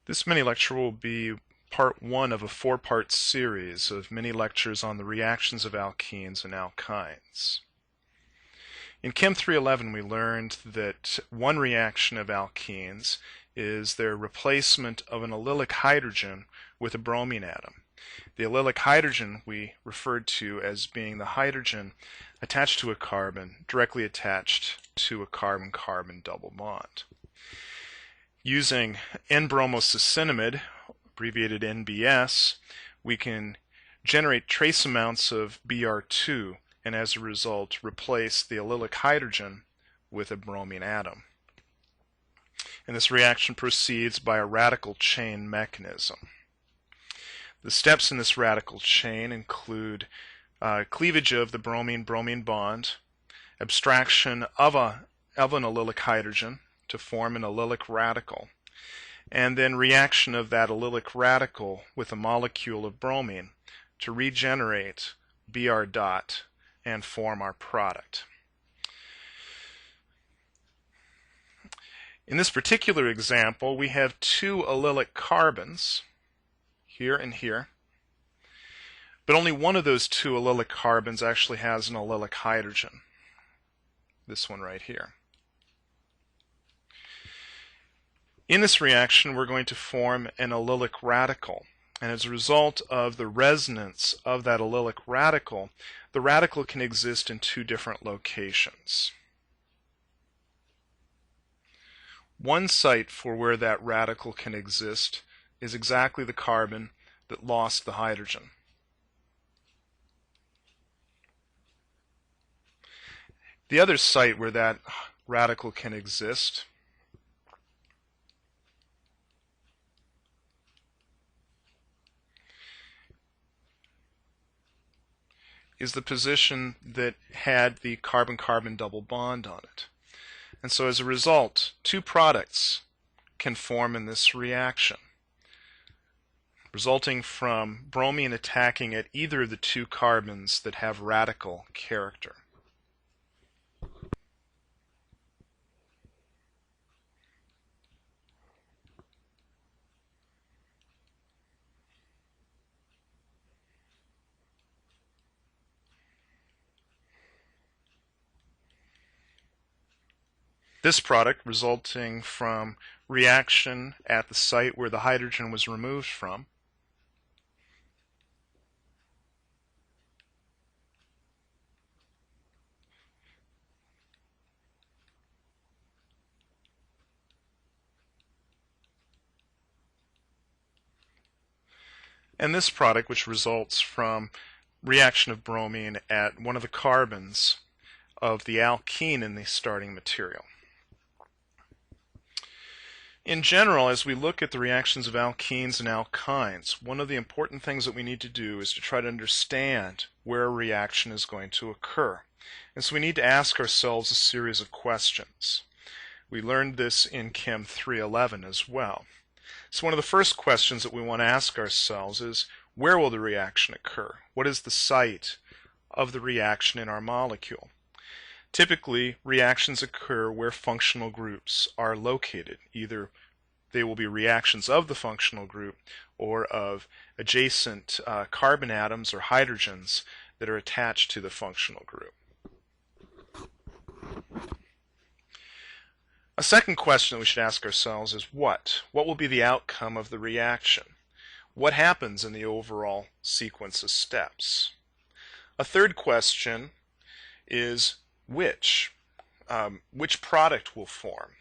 This mini lecture will be part one of a four-part series of mini lectures on the reactions of alkenes and alkynes. In Chem 311 we learned that one reaction of alkenes is their replacement of an allylic hydrogen with a bromine atom. The allylic hydrogen we referred to as being the hydrogen attached to a carbon, directly attached to a carbon-carbon double bond. Using N-bromosuccinimide, abbreviated NBS, we can generate trace amounts of Br2 and as a result replace the allylic hydrogen with a bromine atom. And this reaction proceeds by a radical chain mechanism. The steps in this radical chain include cleavage of the bromine-bromine bond, abstraction of an allylic hydrogen to form an allylic radical, and then reaction of that allylic radical with a molecule of bromine to regenerate Br dot and form our product. In this particular example, we have two allylic carbons, here and here, but only one of those two allylic carbons actually has an allylic hydrogen, this one right here. In this reaction, we're going to form an allylic radical, and as a result of the resonance of that allylic radical, the radical can exist in two different locations. One site for where that radical can exist is exactly the carbon that lost the hydrogen. The other site where that radical can exist is the position that had the carbon-carbon double bond on it. And so as a result, two products can form in this reaction, resulting from bromine attacking at either of the two carbons that have radical character. This product resulting from reaction at the site where the hydrogen was removed from, and this product which results from reaction of bromine at one of the carbons of the alkene in the starting material. In general, as we look at the reactions of alkenes and alkynes, one of the important things that we need to do is to try to understand where a reaction is going to occur. And so we need to ask ourselves a series of questions. We learned this in Chem 311 as well. So one of the first questions that we want to ask ourselves is, where will the reaction occur? What is the site of the reaction in our molecule? Typically, reactions occur where functional groups are located. Either they will be reactions of the functional group or of adjacent carbon atoms or hydrogens that are attached to the functional group. A second question that we should ask ourselves is what? What will be the outcome of the reaction? What happens in the overall sequence of steps? A third question is which product will form.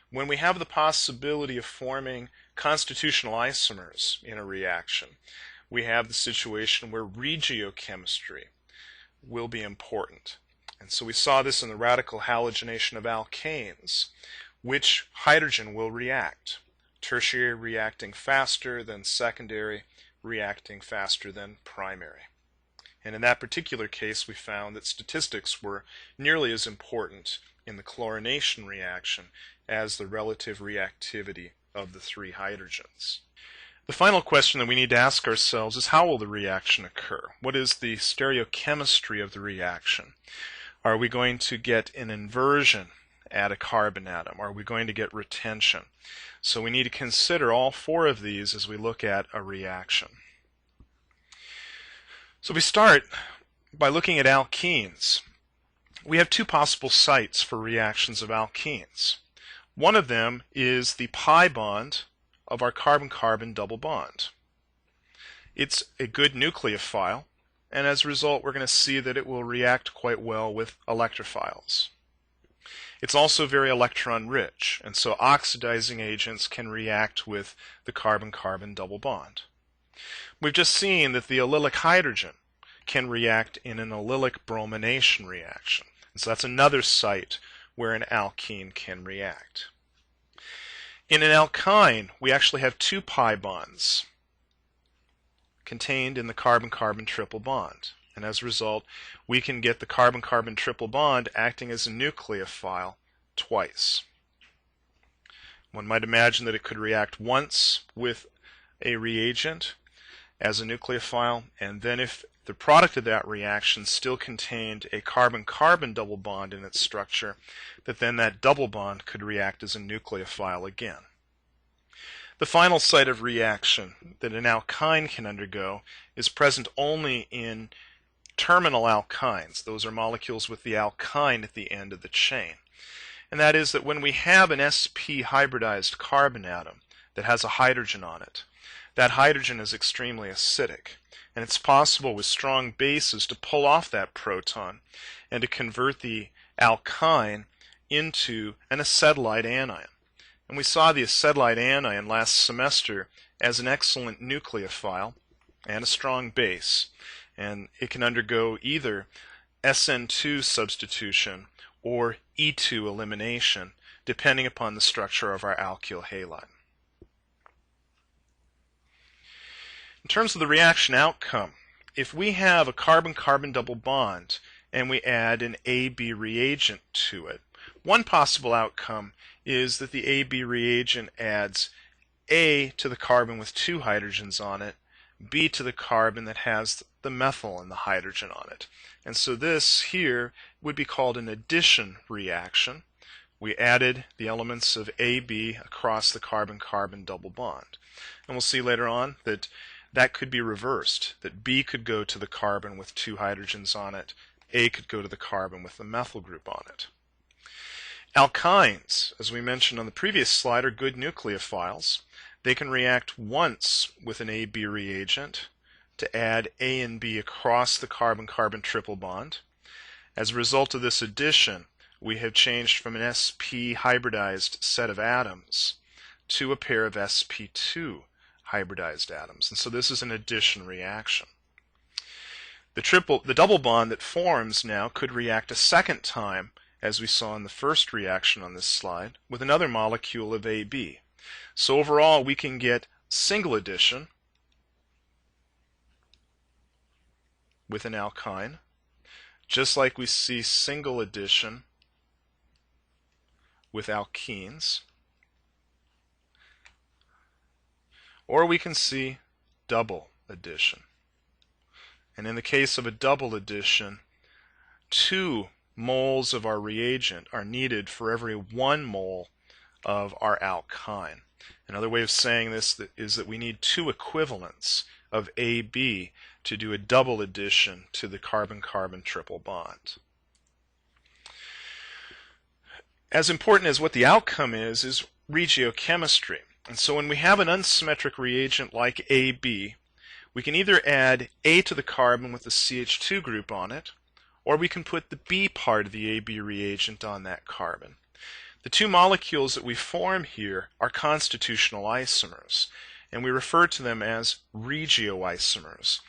When we have the possibility of forming constitutional isomers in a reaction, we have the situation where regiochemistry will be important. And so we saw this in the radical halogenation of alkanes. Which hydrogen will react? Tertiary reacting faster than secondary, reacting faster than primary. And in that particular case, we found that statistics were nearly as important in the chlorination reaction as the relative reactivity of the three hydrogens. The final question that we need to ask ourselves is, how will the reaction occur? What is the stereochemistry of the reaction? Are we going to get an inversion add a carbon atom? Are we going to get retention? So we need to consider all four of these as we look at a reaction. So we start by looking at alkenes. We have two possible sites for reactions of alkenes. One of them is the pi bond of our carbon-carbon double bond. It's a good nucleophile, and as a result we're going to see that it will react quite well with electrophiles. It's also very electron rich, and so oxidizing agents can react with the carbon-carbon double bond. We've just seen that the allylic hydrogen can react in an allylic bromination reaction. And so that's another site where an alkene can react. In an alkyne, we actually have two pi bonds contained in the carbon-carbon triple bond. And as a result, we can get the carbon-carbon triple bond acting as a nucleophile twice. One might imagine that it could react once with a reagent as a nucleophile, and then if the product of that reaction still contained a carbon-carbon double bond in its structure, that double bond could react as a nucleophile again. The final site of reaction that an alkyne can undergo is present only in terminal alkynes. Those are molecules with the alkyne at the end of the chain. And that is that when we have an sp hybridized carbon atom that has a hydrogen on it, that hydrogen is extremely acidic, and it's possible with strong bases to pull off that proton and to convert the alkyne into an acetylide anion. And we saw the acetylide anion last semester as an excellent nucleophile and a strong base, and it can undergo either SN2 substitution or E2 elimination depending upon the structure of our alkyl halide. In terms of the reaction outcome, if we have a carbon-carbon double bond and we add an AB reagent to it, one possible outcome is that the AB reagent adds A to the carbon with two hydrogens on it, B to the carbon that has the methyl and the hydrogen on it. And so this here would be called an addition reaction. We added the elements of AB across the carbon-carbon double bond. And we'll see later on that that could be reversed, that B could go to the carbon with two hydrogens on it, A could go to the carbon with the methyl group on it. Alkynes, as we mentioned on the previous slide, are good nucleophiles. They can react once with an AB reagent to add A and B across the carbon-carbon triple bond. As a result of this addition, we have changed from an sp hybridized set of atoms to a pair of sp2 hybridized atoms. And so this is an addition reaction. The double bond that forms now could react a second time, as we saw in the first reaction on this slide, with another molecule of AB. So overall we can get single addition with an alkyne, just like we see single addition with alkenes, or we can see double addition. And in the case of a double addition, 2 moles of our reagent are needed for every 1 mole of our alkyne. Another way of saying this is that we need 2 equivalents of AB to do a double addition to the carbon-carbon triple bond. As important as what the outcome is regiochemistry. And so when we have an unsymmetric reagent like AB, we can either add A to the carbon with the CH2 group on it, or we can put the B part of the AB reagent on that carbon. The 2 molecules that we form here are constitutional isomers, and we refer to them as regioisomers.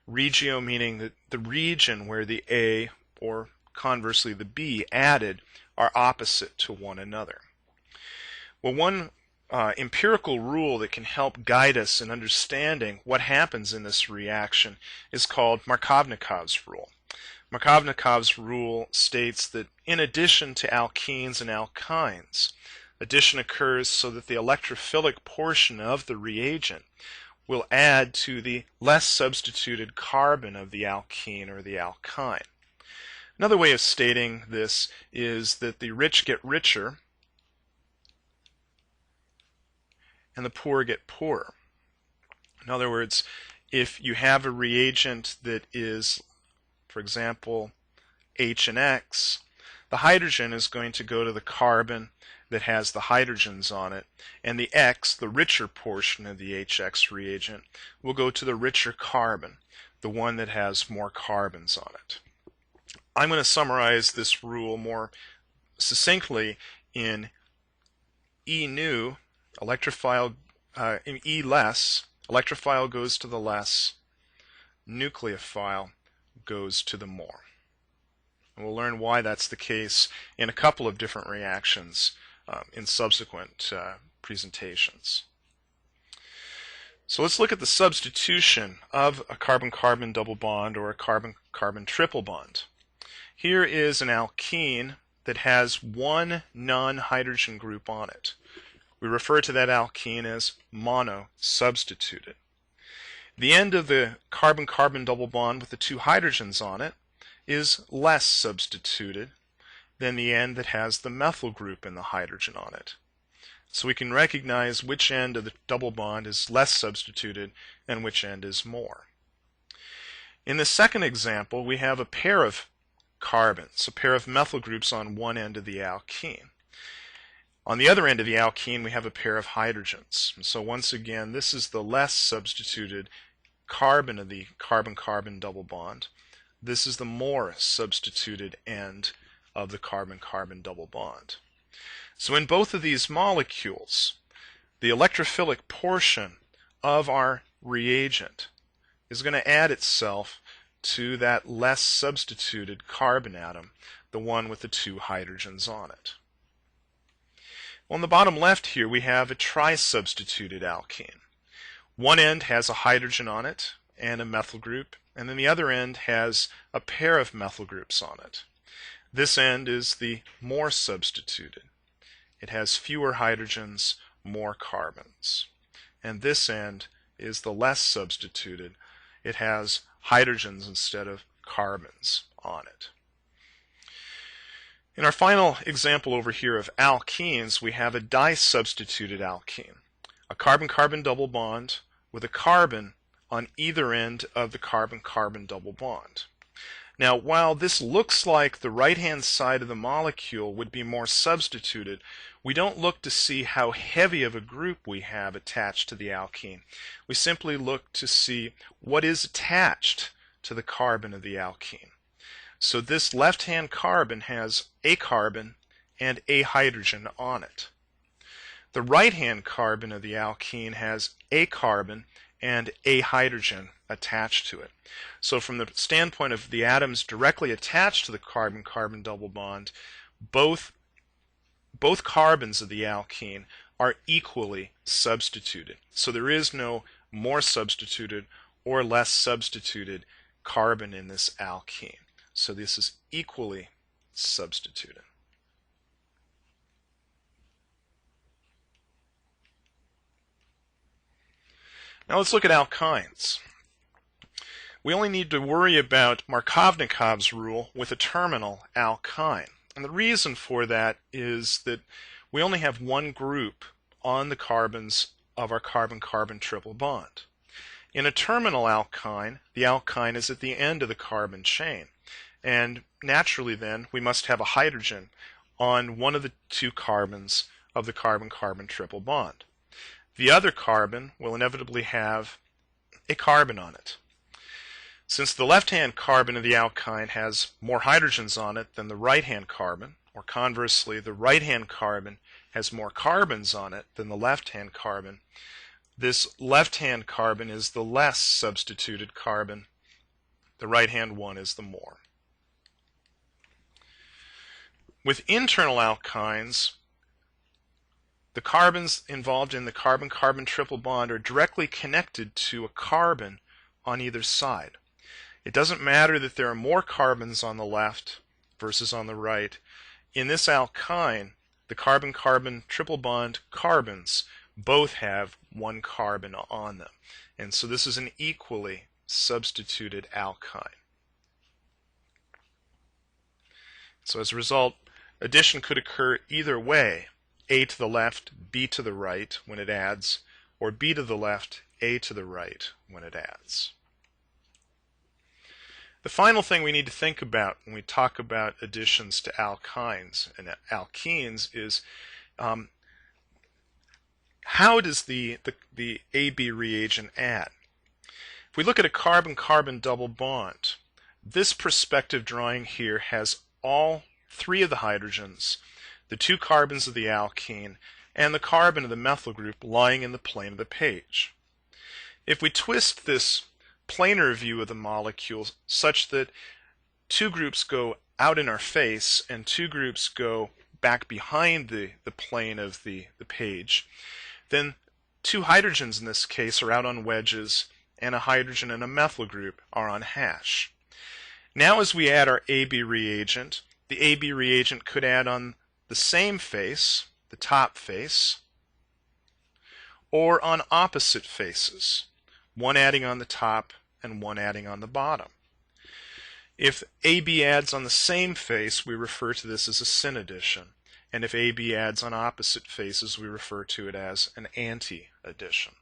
Regio meaning that the region where the A, or conversely the B, added are opposite to one another. Well, one empirical rule that can help guide us in understanding what happens in this reaction is called Markovnikov's rule. Markovnikov's rule states that in addition to alkenes and alkynes, addition occurs so that the electrophilic portion of the reagent will add to the less substituted carbon of the alkene or the alkyne. Another way of stating this is that the rich get richer and the poor get poorer. In other words, if you have a reagent that is, for example, H and X, the hydrogen is going to go to the carbon that has the hydrogens on it, and the X, the richer portion of the HX reagent, will go to the richer carbon, the one that has more carbons on it. I'm going to summarize this rule more succinctly in E new, electrophile, in E less, electrophile goes to the less, nucleophile goes to the more. And we'll learn why that's the case in a couple of different reactions in subsequent presentations. So let's look at the substitution of a carbon-carbon double bond or a carbon-carbon triple bond. Here is an alkene that has one non-hydrogen group on it. We refer to that alkene as mono-substituted. The end of the carbon-carbon double bond with the two hydrogens on it is less substituted than the end that has the methyl group and the hydrogen on it. So we can recognize which end of the double bond is less substituted and which end is more. In the second example, we have a pair of carbons, a pair of methyl groups on one end of the alkene. On the other end of the alkene, we have a pair of hydrogens. And so once again, this is the less substituted carbon of the carbon-carbon double bond. This is the more substituted end of the carbon-carbon double bond. So in both of these molecules, the electrophilic portion of our reagent is going to add itself to that less substituted carbon atom, the one with the two hydrogens on it. Well, on the bottom left here, we have a tri-substituted alkene. One end has a hydrogen on it and a methyl group, and then the other end has a pair of methyl groups on it. This end is the more substituted. It has fewer hydrogens, more carbons. And this end is the less substituted. It has hydrogens instead of carbons on it. In our final example over here of alkenes, we have a disubstituted alkene, a carbon-carbon double bond with a carbon on either end of the carbon-carbon double bond. Now, while this looks like the right-hand side of the molecule would be more substituted, we don't look to see how heavy of a group we have attached to the alkene. We simply look to see what is attached to the carbon of the alkene. So this left-hand carbon has a carbon and a hydrogen on it. The right-hand carbon of the alkene has a carbon and a hydrogen attached to it. So from the standpoint of the atoms directly attached to the carbon-carbon double bond, both carbons of the alkene are equally substituted. So there is no more substituted or less substituted carbon in this alkene. So this is equally substituted. Now let's look at alkynes. We only need to worry about Markovnikov's rule with a terminal alkyne. And the reason for that is that we only have one group on the carbons of our carbon-carbon triple bond. In a terminal alkyne, the alkyne is at the end of the carbon chain. And naturally then, we must have a hydrogen on one of the two carbons of the carbon-carbon triple bond. The other carbon will inevitably have a carbon on it. Since the left-hand carbon of the alkyne has more hydrogens on it than the right-hand carbon, or conversely, the right-hand carbon has more carbons on it than the left-hand carbon, this left-hand carbon is the less substituted carbon. The right-hand one is the more. With internal alkynes, the carbons involved in the carbon-carbon triple bond are directly connected to a carbon on either side. It doesn't matter that there are more carbons on the left versus on the right. In this alkyne, the carbon-carbon triple bond carbons both have one carbon on them. And so this is an equally substituted alkyne. So as a result, addition could occur either way, A to the left, B to the right when it adds, or B to the left, A to the right when it adds. The final thing we need to think about when we talk about additions to alkynes and alkenes is how does the AB reagent add? If we look at a carbon-carbon double bond, this perspective drawing here has all three of the hydrogens, the two carbons of the alkene, and the carbon of the methyl group lying in the plane of the page. If we twist this planar view of the molecule such that two groups go out in our face and two groups go back behind the plane of the page, then two hydrogens in this case are out on wedges and a hydrogen and a methyl group are on hash. Now as we add our AB reagent, the AB reagent could add on the same face, the top face, or on opposite faces, one adding on the top and one adding on the bottom. If AB adds on the same face, we refer to this as a syn addition, and if AB adds on opposite faces, we refer to it as an anti-addition.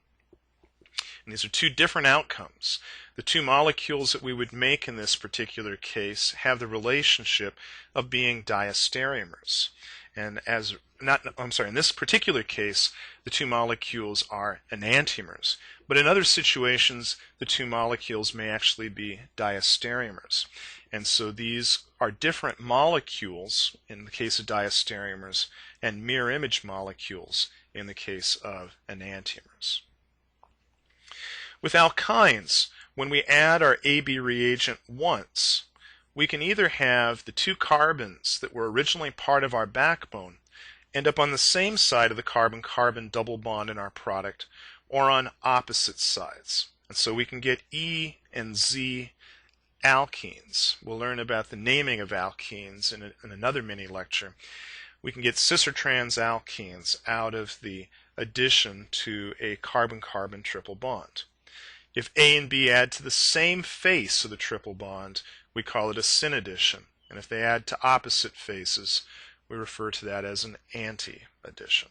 And these are two different outcomes. The two molecules that we would make in this particular case have the relationship of being diastereomers. And in this particular case, the two molecules are enantiomers. But in other situations, the two molecules may actually be diastereomers. And so these are different molecules in the case of diastereomers and mirror image molecules in the case of enantiomers. With alkynes, when we add our AB reagent once, we can either have the two carbons that were originally part of our backbone end up on the same side of the carbon-carbon double bond in our product, or on opposite sides. And so we can get E and Z alkenes. We'll learn about the naming of alkenes in another mini lecture. We can get cis or trans alkenes out of the addition to a carbon-carbon triple bond. If A and B add to the same face of the triple bond, we call it a syn addition. And if they add to opposite faces, we refer to that as an anti-addition.